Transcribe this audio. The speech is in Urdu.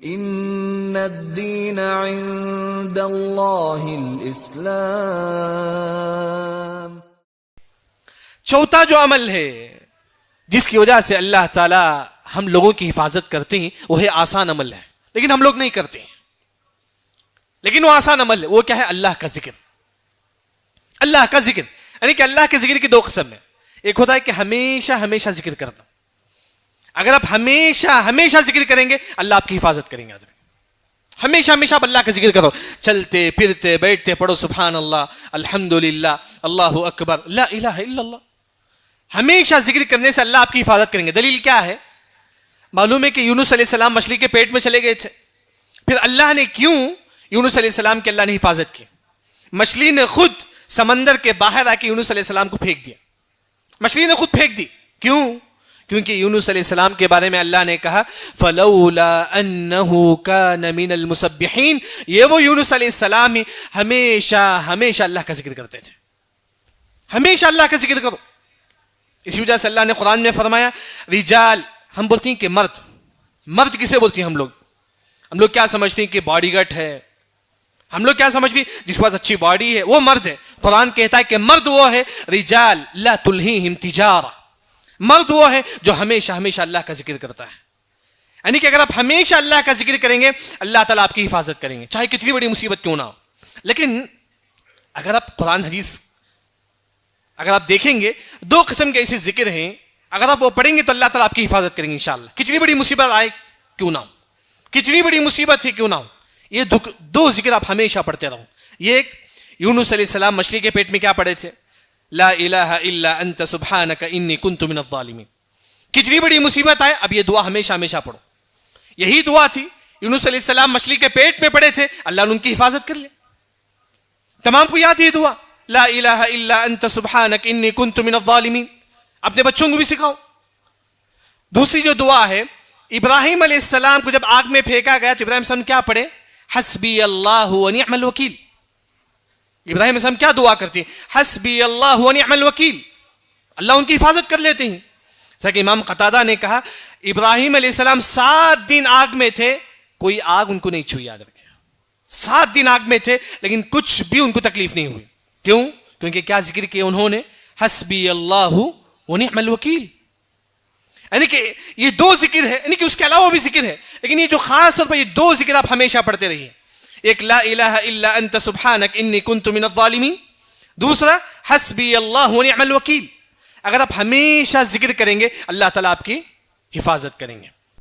ان الدین عند اللہ الاسلام۔ چوتھا جو عمل ہے جس کی وجہ سے اللہ تعالی ہم لوگوں کی حفاظت کرتے ہیں وہ ہے آسان عمل ہے، لیکن ہم لوگ نہیں کرتے ہیں، لیکن وہ آسان عمل ہے۔ وہ کیا ہے؟ اللہ کا ذکر۔ اللہ کا ذکر یعنی کہ اللہ کے ذکر کی دو قسم ہے، ایک ہوتا ہے کہ ہمیشہ ہمیشہ ذکر کرنا۔ اگر آپ ہمیشہ ہمیشہ ذکر کریں گے اللہ آپ کی حفاظت کریں گے۔ ہمیشہ ہمیشہ آپ اللہ کا ذکر کرو، چلتے پھرتے بیٹھتے پڑھو سبحان اللہ، الحمدللہ، اللہ اکبر، لا الہ الا اللہ۔ ہمیشہ ذکر کرنے سے اللہ آپ کی حفاظت کریں گے۔ دلیل کیا ہے؟ معلوم ہے کہ یونس علیہ السلام مچھلی کے پیٹ میں چلے گئے تھے، پھر اللہ نے کیوں یونس علیہ السلام کی اللہ نے حفاظت کی؟ مچھلی نے خود سمندر کے باہر آ کے یونس علیہ السلام کو پھینک دیا، مچھلی نے خود پھینک دی۔ کیوں؟ کیونکہ یونس علیہ السلام کے بارے میں اللہ نے کہا فَلَوْلَا أَنَّهُ كَانَ مِنَ الْمُسَبِّحِينَ، یہ وہ یونس علیہ السلام ہی ہمیشہ ہمیشہ اللہ کا ذکر کرتے تھے۔ ہمیشہ اللہ کا ذکر کرو۔ اسی وجہ سے اللہ نے قرآن میں فرمایا رجال، ہم بولتے ہیں کہ مرد، مرد کسے بولتے ہیں ہم لوگ کیا سمجھتے ہیں کہ باڈی گارڈ ہے، ہم لوگ کیا سمجھتے ہیں جس کے پاس اچھی باڈی ہے وہ مرد ہے۔ قرآن کہتا ہے کہ مرد وہ ہے رجال لا تلہیہم تجارہ، مرد وہ ہے جو ہمیشہ ہمیشہ اللہ کا ذکر کرتا ہے۔ یعنی کہ اگر آپ ہمیشہ اللہ کا ذکر کریں گے اللہ تعالیٰ آپ کی حفاظت کریں گے، چاہے کتنی بڑی مصیبت کیوں نہ ہو۔ لیکن اگر آپ قرآن حدیث اگر آپ دیکھیں گے دو قسم کے ایسے ذکر ہیں، اگر آپ وہ پڑھیں گے تو اللہ تعالیٰ آپ کی حفاظت کریں گے انشاءاللہ، کتنی بڑی مصیبت آئے کیوں نہ ہو، کتنی بڑی مصیبت ہے کیوں نہ ہو۔ یہ دو ذکر آپ ہمیشہ پڑھتے رہو۔ یہ ایک یونس علیہ السلام مچھلی کے پیٹ میں کیا پڑھے تھے؟ لا الہ الا انت سبحانک انی کنت من الظالمین۔ کتنی بڑی مصیبت آئے اب یہ دعا ہمیشہ ہمیشہ پڑھو۔ یہی دعا تھی یونس علیہ السلام مچھلی کے پیٹ میں پڑے تھے، اللہ نے ان کی حفاظت کر لی۔ تمام کو یاد ہے یہ دعا لا الہ الا انت سبحانک انی کنت من الظالمین، اپنے بچوں کو بھی سکھاؤ۔ دوسری جو دعا ہے ابراہیم علیہ السلام کو جب آگ میں پھینکا گیا تو ابراہیم علیہ السلام کیا پڑھے؟ حسبی اللہ ونعم الوکیل۔ ابراہیم علیہ السلام کیا دعا کرتے ہیں؟ حسبی اللہ ونعم الوکیل، اللہ ان کی حفاظت کر لیتے ہیں۔ جیسا کہ امام قتادہ نے کہا ابراہیم علیہ السلام 7 دن آگ میں تھے، کوئی آگ ان کو نہیں چھوئی، یاد رکھے 7 دن آگ میں تھے لیکن کچھ بھی ان کو تکلیف نہیں ہوئی۔ کیوں؟ کیونکہ کیا ذکر کیا انہوں نے؟ حسبی اللہ ونعم الوکیل۔ یعنی کہ یہ دو ذکر ہے، یعنی کہ اس کے علاوہ بھی ذکر ہے، لیکن یہ جو خاص طور پر یہ دو ذکر آپ ہمیشہ پڑھتے رہیے، ایک لا الہ الا انت سبحانک انی کنت من الظالمین، دوسرا حسبی اللہ ونعم الوکیل۔ اگر آپ ہمیشہ ذکر کریں گے اللہ تعالیٰ آپ کی حفاظت کریں گے۔